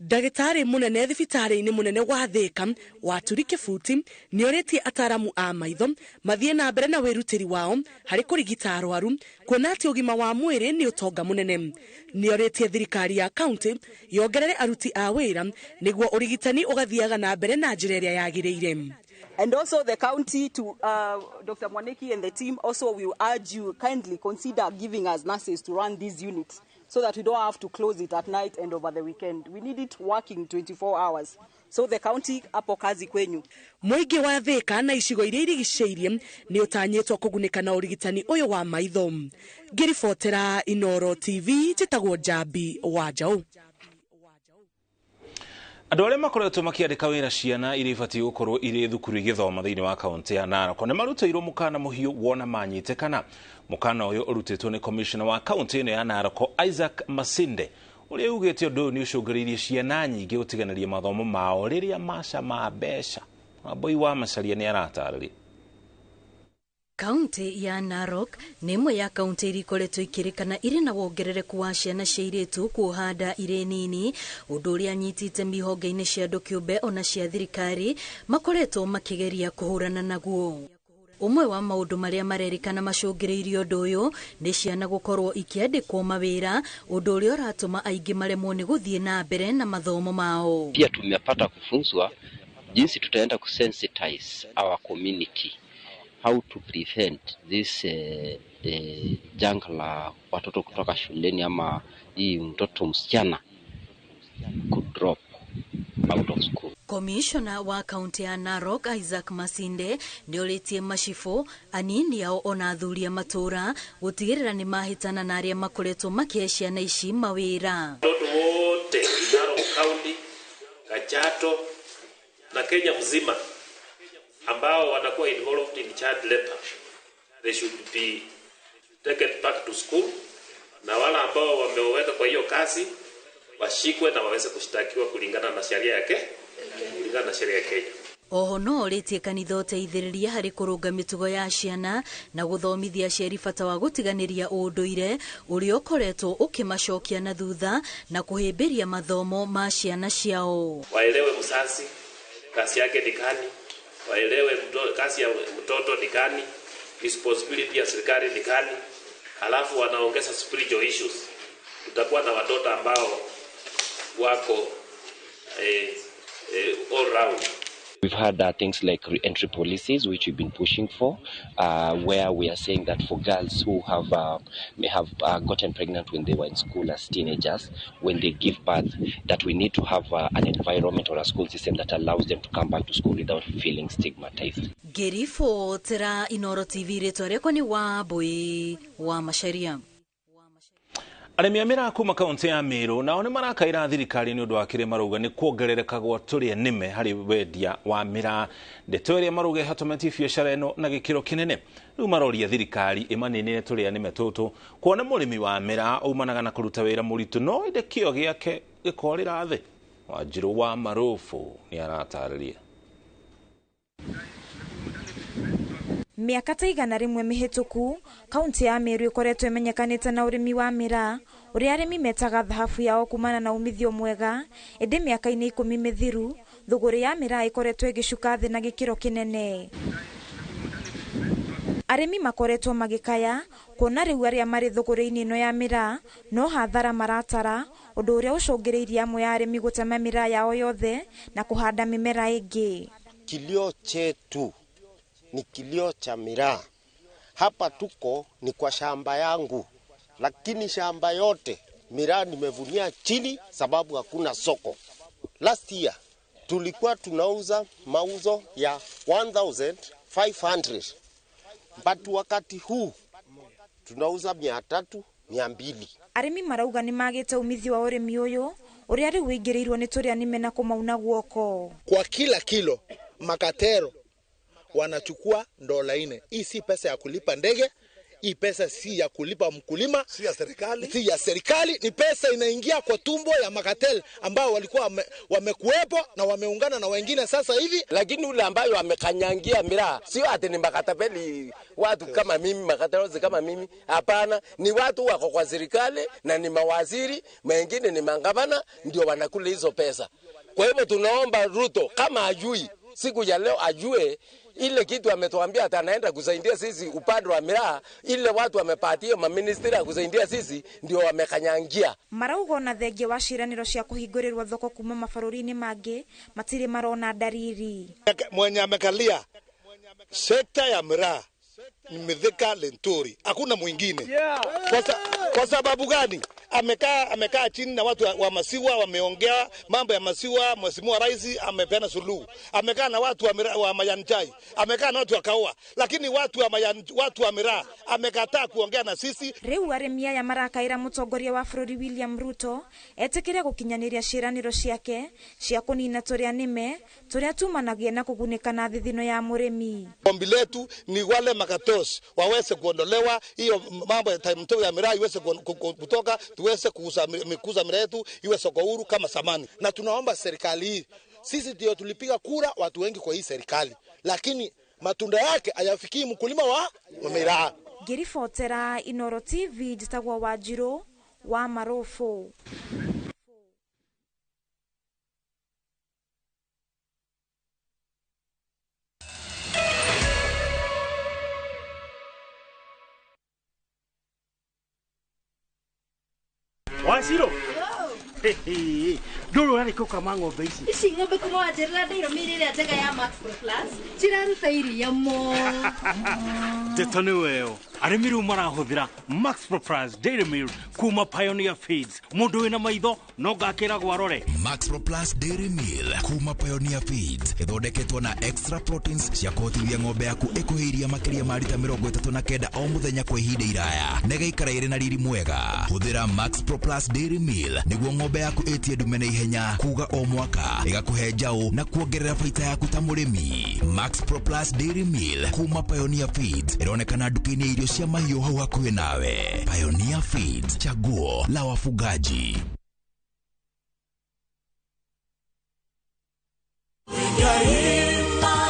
Ndagĩtarĩ mũnene thibitarĩ-inĩ mũnene wa Thĩka Waturi Kĩbuti nĩ orĩtie ataramu a maitho mathiĩ na mbere na wĩrutĩri wao harĩ kũrigita arwaru, kuona atĩ ũgima wa mwĩrĩ nĩ ũtonga mũnene. Nĩ orĩtie thirikari ya kaunti yongerere aruti a wĩra nĩguo ũrigitani ũgathiaga na mbere na njĩra ĩrĩa yagĩrĩire. And also the county to Dr. Mwaniki and the team also will urge you kindly consider giving us nurses to run these units so that we don't have to close it at night and over the weekend. We need it working 24 hours. So the county hapo kazi kwenyu. Muingi wa Thika na icigo iria irigiceirie ni utanyitwo kugunika na urigitani uyu wa maitho. Ngiribotera Inooro TV njitagwo Jambi wa Jau. Andũ arĩa makoretwo makĩandĩka wĩra ciana iria ibatiĩ gũkorwo irĩ thukuru igĩthoma thĩinĩ wa kaunti ya Narok nĩ marutĩirwo mũkana mũhiũ wona manyitĩkana. Mũkana ũyũ ũrutĩtwo nĩ commissioner wa kaunti ĩno ya Narok Isaac Masinde ũrĩa ugĩte ũndũ nĩ ũcũngĩrĩirie ciana nyingĩ gũtiganĩria mathomo mao rĩrĩa macama mbeca. Wambui wa Macharia nĩ aratarĩria. Kaunti ya Narok nĩ ĩmwe ya kaunti iria ikoretwo ikĩrĩkana irĩ na wongerereku wa ciana cia airĩtu kuohanda irĩ nini, ũndũ ũrĩa anyitĩte mĩhonge-inĩ cia andũ kĩũmbe ona cia thirikari makoretwo makĩgeria kũhũrana naguo. Umwe wa maũndũ marĩa marerĩkana macũngĩrĩirie ũndũ ũyũ nĩ ciana gũkorwo ikĩandĩkwo mawĩra, ũndũ ũrĩa ũratũma aingĩ maremwo nĩ gũthiĩ na mbere na mathomo mao. Pia tumepata kufunzwa jinsi tutaenda kusensitize our community how to prevent this janga la watoto kutoka shuleni ama hii mtoto msichana could drop out of school. Commissioner wa kaunti ya Narok Isaac Masinde nĩ orĩtie macibũ anini ao ona athuri a matũra gũtigĩrĩra nĩ mahĩtana na arĩa makoretwo makĩhe ciana ici mawĩra. Watoto wote Narok County, Kajiado na Kenya mzima ambao wanakuwa involved in child labor, they should be taken back to school, na wale ambao wameweka kwa hiyo kazi washikwe na waweze kushtakiwa kulingana na sheria yake, kulingana na sheria ya Kenya. Oho no orĩtie kanitha ũteithĩrĩria harĩ kũrũnga mĩtugo ya ciana na gũthomithia aciari bata wa gũtiganĩria ũndũire ũrĩa ũkoretwo ũkĩmacokia na thutha na kũhĩmbĩria mathomo ma ciana ciao. Waelewe mzazi kazi yake ni gani, waelewe kazi ya mtoto ni gani, responsibility ya serikali ni gani, alafu wanaongeza spiritual issues. Tutakuwa na watoto ambao wako all round. We've had things like re-entry policies, which we've been pushing for, where we are saying that for girls who may have gotten pregnant when they were in school as teenagers, when they give birth, that we need to have an environment or a school system that allows them to come back to school without feeling stigmatized. Ngĩribotera Inooro TV rĩtwa rĩakwa nĩ Wambui wa Macharia. Arĩmi a mĩraa kuma kaunti ya Meru nao nĩ marakaĩra thirikari nĩ ũndũ wa kĩrĩa marauga nĩ kuongerereka gwa tũrĩa nĩme harĩ wendia wa mĩraa. Ndeto ĩrĩa marauga ĩhotometie biacara ĩno na gĩkĩro kĩnene. Rĩu maroria thirikari ĩmanĩnĩre tũrĩa nĩme tũtũ kuona mũrĩmi wa mĩraa aumanaga na kũruta wĩra mũritũ no ĩndĩ kĩo gĩake gĩkorĩra thĩ. Wanjirũ wa Marofu nĩ aratarĩria. Miaka ta igana rĩmwe mĩhĩtũku, kaunti ya Meru ĩkoretwo ĩmenyekanĩte na ũrĩmi wa mĩraa, ũrĩa arĩmi metaga thahabu yao kumana na umithio mwega, ĩndĩ mĩaka-inĩ 10 mĩthiru, thũgũrĩ ya mĩraa ĩkoretwo ĩgĩcuka thĩ na gĩkĩro kĩnene. Arĩmi makoretwo magĩkaya, kuona rĩu arĩa marĩ thũgũrĩ-inĩ ĩno ya mĩraa, no hathara maratara, ũndũ ũrĩa ũcũngĩrĩirie amwe ya arĩmi gũtema mĩraa yao yothe na kũhanda mĩmera ĩngĩ. Kilio chetu ni kilio cha miraa. Hapa tuko ni kwa shamba yangu, lakini shamba yote miraa nimevunia chini sababu hakuna soko. Last year tulikuwa tunauza mauzo ya 1,500, but wakati huu tunauza 300, 200. Arĩmi marauga nĩ magĩte umithio wa ũrĩmi ũyũ, ũrĩa rĩu ũingĩrĩirwo nĩ tũrĩa nĩme na kũmauna guoko. Kwa kila kilo makatero wanachukua $4. Hii si pesa ya kulipa ndege, hii pesa si ya kulipa mkulima, si ya serikali, ni pesa inaingia kwa tumbo ya makatel ambao walikuwa wamekuepo na wameungana na wengine sasa hivi. Lakini ule ambayo amekanyangia miraa sio ati ni makatapeli watu kama mimi, makatarozi kama mimi. Hapana, ni watu wako kwa serikali na ni mawaziri, wengine ni mangavana, ndio wanakula hizo pesa. Kwa hivyo tunaomba Ruto kama ajui siku ya leo ajue ile kitu ametuambia anaenda kusaidia sisi upande wa miraa, ile watu wamepatia maministeri ya kusaidia sisi ndio wamekanyangia. Maraugo na thenge wa ciraniro cia kuhingurirwa thoko kuma mafaruri-ini mangi matire marona dariri. Mwenye amekalia sekta ya miraa ni Mithika Linturi, hakuna mwingine. Kwa sababu gani? Amekaa chini na watu wa masiwa, wameongea mambo ya masiwa. Mheshimiwa Rais amepeana suluhu. Amekaa na watu wa mayanchai, amekaa na watu wa kaua, lakini watu wa miraa amekataa kuongea na sisi. Riu aremia ya marakaira mutongoria wa bururi William Ruto etikire gukinyaniria ciraniro ciake cia kunina turia nime turia tumanagia na kugunika na thithino ya murimi. Ombi letu ni wale makatos waweze kuondolewa, hiyo mambo ya timetable ya miraa iweze kutoka, tuweze kuuza miraa yetu iwe soko huru kama zamani. Na tunaomba serikali hii, sisi ndio tulipiga kura watu wengi kwa hii serikali, lakini matunda yake hayafikii mkulima wa miraa. Ngiribotera Inooro TV Njitagwo Wanjiru wa Marofu. Wasiro. Dolo yani ko kama ng'ombe ici. Ici ng'ombe kuma wanjirira ndeiro mirire atega ya Max Pro Plus. Ciraruta iria mo. Ndeto ni weo. Arimi riu marahuthira Max Pro Plus Dairy Meal kuma Pioneer Feeds. Mundu wina maitho no ngakira gwarore. Max Pro Plus Dairy Meal kuma Pioneer Feeds ithondeketwo na extra proteins cia kuhotithia ng'ombe yaku ikuhiria makiria ma lita 39 o muthenya kwa ihinda iraya na igaikara iri na riri mwega. Huthira Max Pro Plus Dairy Meal niguo ng'ombe yaku etie ndume na ihenya kuga o mwaka igakuhe njau na kuongerera baita yaku ta murimi. Max Pro Plus Dairy Meal kuma Pioneer Feeds ironekana duka-ini ya irio cia mahiũ hau hakuhĩ nawe. Pioneer Feeds, chaguo la wafugaji.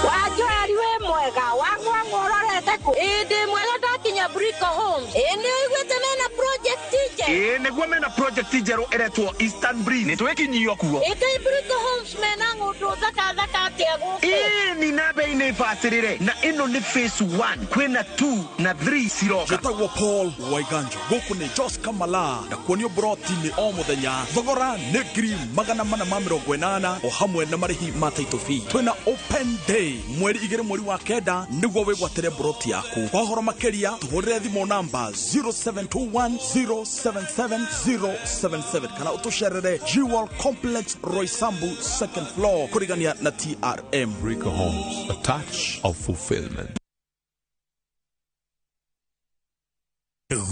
Wajwari we mwega wangwa ngororete ku indi mwega ndakinya Brico Homes indi igwete mena project ije niguo mena project ijeru eretwo Eastern Breeze nitwikinyio kuo indi Brico Homes mena ngundu thaka atia guku ni nabe-ini ibacirire na ino ni phase 1 kwina 2 na 3 ciroka. Njĩtagwo Paul Waiganjo gũkũ nĩ Jos Kamala na kuonio broti-inĩ o mũthenya thogora nĩ 480 o hamwe na marĩhi ma title fee. Twĩna open day mweri 2 mweri wa kenda nĩguo wĩgwatĩre broti yaku. Kwa ũhoro makĩria tũhũrĩre thimũ namba 0721077077 kana ũtũcerere Jewel Complex Roysambu second floor kũrigania na TRM. Brico Homes, a touch of fulfillment.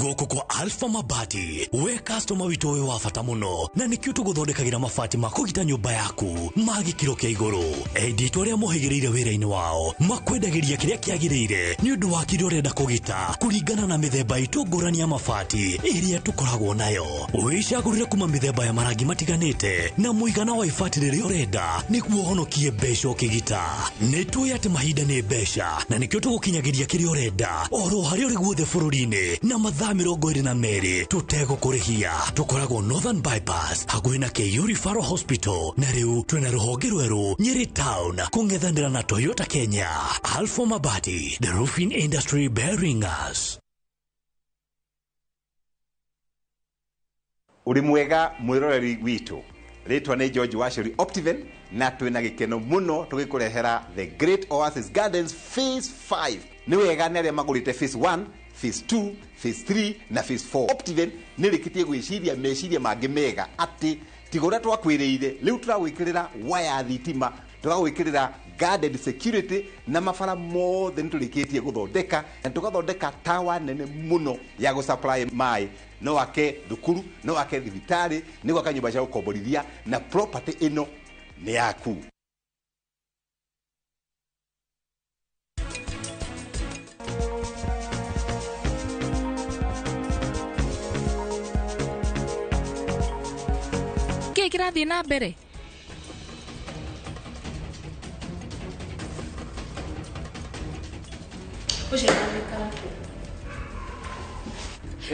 Goko kwa Alpha Mabati we customer witu we wafata muno na nikio tuguthondekagira mabati makugita nyumba yaku magi kiro kia iguru editwo ria muhigirire wira-ini wao makwendagiria kiria kiagirire ni undu wa kiria urenda kugita kuringana na mithemba itu ngurani ya mabati iria tukoragwo nayo wicagurire kuma mithemba ya marangi matiganite na muigana wa ibati riria urenda niguo honokie mbeca ukigita nitwi ati mahinda ni mbeca na nikio tugukinyagiria kiria urenda oro haria uri guothe bururi-ini na mathaa 22 tutegũkũrĩhia tukoragwo Northern Bypass hakuhĩ na KU Referral Hospital na rĩu twĩna rũhonge rwerũ Nyeri Town kũng'ethanĩra na Toyota Kenya. Alpha Mabati, the roofing industry bearing us. Uri mwega mwiroreri witu ritwa ni George Washuri Optiven na twina gikeno muno tugikurehera the Great Oasis Gardens phase 5 ni wega ni aria magurite phase 1 phase 2 phase 3 na phase 4 Optiven nirikitie gwiciria meciria mangi mega ati tigora twakwiriire riu turagwikirira waya thitima turagwikirira guarded security na mafara mothe niturikitie guthondeka na tugathondeka tawa nene muno ya go supply mai no wake thukuru no wake thibitari ni gwaka nyumba cia gukomborithia na property ino ni yaku. Kirathi na mbere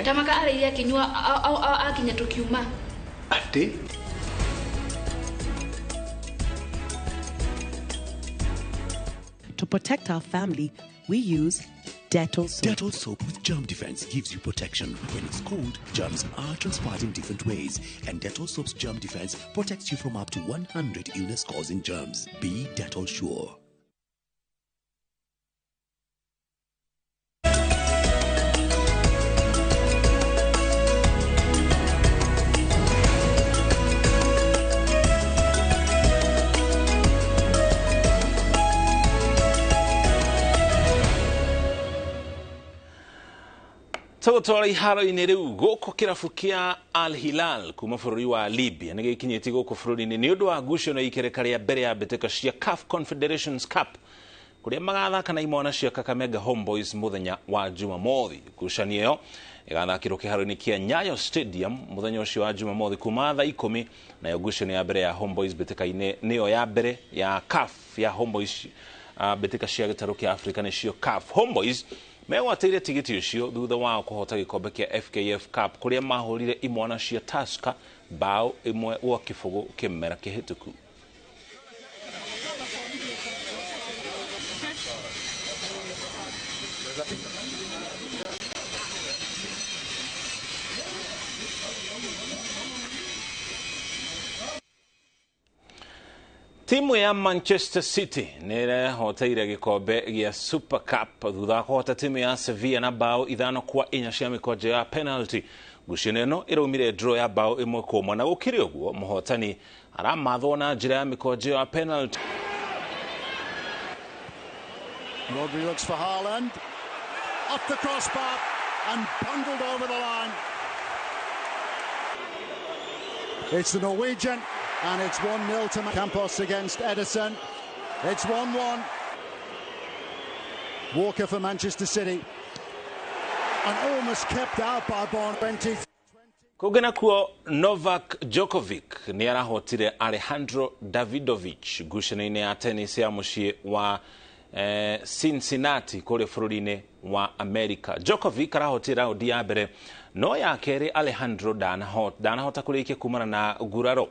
Tamaka arĩire akinyua akinya tukiuma ati To protect our family, we use Dettol soap. Dettol soap with germ defense gives you protection. When it's cold, germs are transferred in different ways, and Dettol soap's germ defense protects you from up to 100 illness-causing germs. Be Dettol sure. Togotwara iharo-inĩ rĩu gũkũ kĩrabu kĩa Al Hilal kuma bũrũri wa Libya nĩ gĩkinyĩtie gũkũ bũrũri-inĩ nĩ ũndũ wa ngucanio ikereka rĩa mbere ya mbĩtĩka cia CAF Confederations Cup kũrĩa magathaka na imwana cia Kakamega Homeboys mũthenya wa Jumamothi. Ngucanio ĩyo ĩgathakĩrwo kĩharo-inĩ kĩa Nyayo Stadium mũthenya ũcio wa Jumamothi kuma thaa 10, nayo ngucanio ya mbere ya Homeboys mbĩtĩka-inĩ nĩyo ya mbere ya CAF ya Homeboys mbĩtĩka cia gĩtarũ kĩa Africa nĩcio CAF. Homeboys megwatĩire tigiti ũcio thutha wao kũhota gĩkombe kĩa FKF Cup kũrĩa mahũrire imwana cia Tusker bao ĩmwe gwa kĩbũgũ kĩmera kĩhĩtũku. Timu ya Manchester City nĩre hoteire gĩkombe gĩa Super Cup thutha wa kũhota timu ya Sevilla na bao 5-4 cia mĩkonjo ya penalty. Ngucanio ĩno ĩraumire draw ya bao 1-1 na gũkĩrĩ ũguo mũhotani aramathwo na njĩra ya mĩkonjo ya penalty. Rodri looks for Haaland, off the crossbar and bundled over the line. It's the Norwegian. And it's 1-0 to Campos against Ederson. It's 1-1. Walker for Manchester City. And almost kept out by Bonventi. Kũgena kuo Novak Djokovic nĩ arahotire Alejandro Davidovich ngucanio-inĩ ya tennis ya mũciĩ wa Cincinnati kũrĩa bũrũri-inĩ wa America. Djokovic arahotire raundi ya mbere no ya kerĩ Alejandro danahota kũrĩkia kumana na guraro.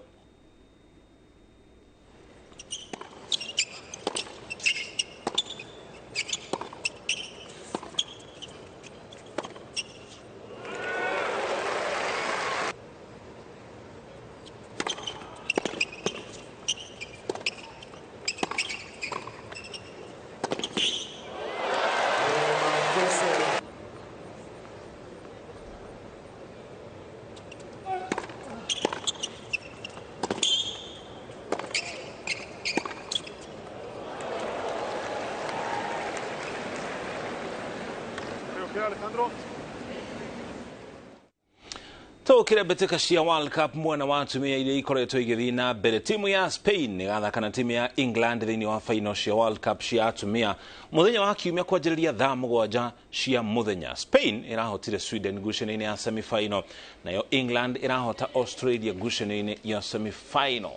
Tũkĩre mbĩtĩka cia World Cup mwena wa atumia iria ikoretwo igĩthiĩ na mbere. Timu ya Spain ĩgathaka na timu ya England thĩinĩ wa final cia World Cup cia atumia mũthenya wa kiumia kwanjĩrĩria thaa 7 cia mũthenya. Spain ĩrahotire Sweden ngucanio-inĩ ya semi-final, nayo England ĩrahota Australia ngucanio-inĩ ya semi-final.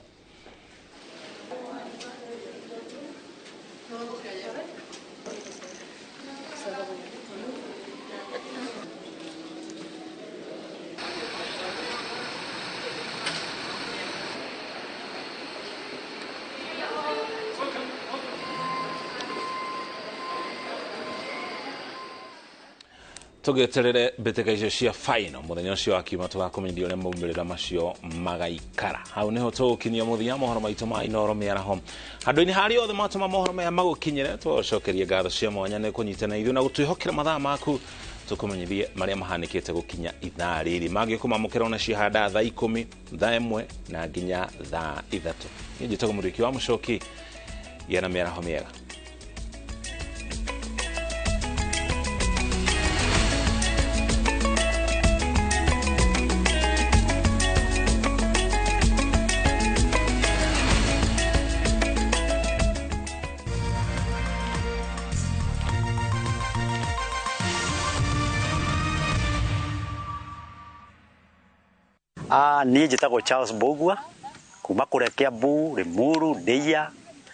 Tũgĩeterere mbĩtĩka icio cia final mũthenya ũcio wa kiumia tũgakumenyithia ũrĩa maumĩrĩra macio magaikara. Hau nĩho tũgũkinyia mũthia mohoro maitũ ma Inooro mĩaraho. Handũ-inĩ harĩa othe matũma mohoro maya magũkinyĩre tũcokerie ngatho cia mwanya nĩ kũnyitana ithuĩ na gũtwĩhokera mathaa maku tũkũmenyithie marĩa mahanĩkĩte gũkinya ithaa rĩrĩ. Mangĩkũmamũkĩra ona cihanda thaa 10, thaa 1 na nginya thaa 3. Niĩ njĩtagwo mũrĩki wa Mũcoki, gĩa na mĩaraho mĩega. Niĩ njĩtagwo Charles Bogua kuma kũrĩa Kiambu, Limuru, Ndeia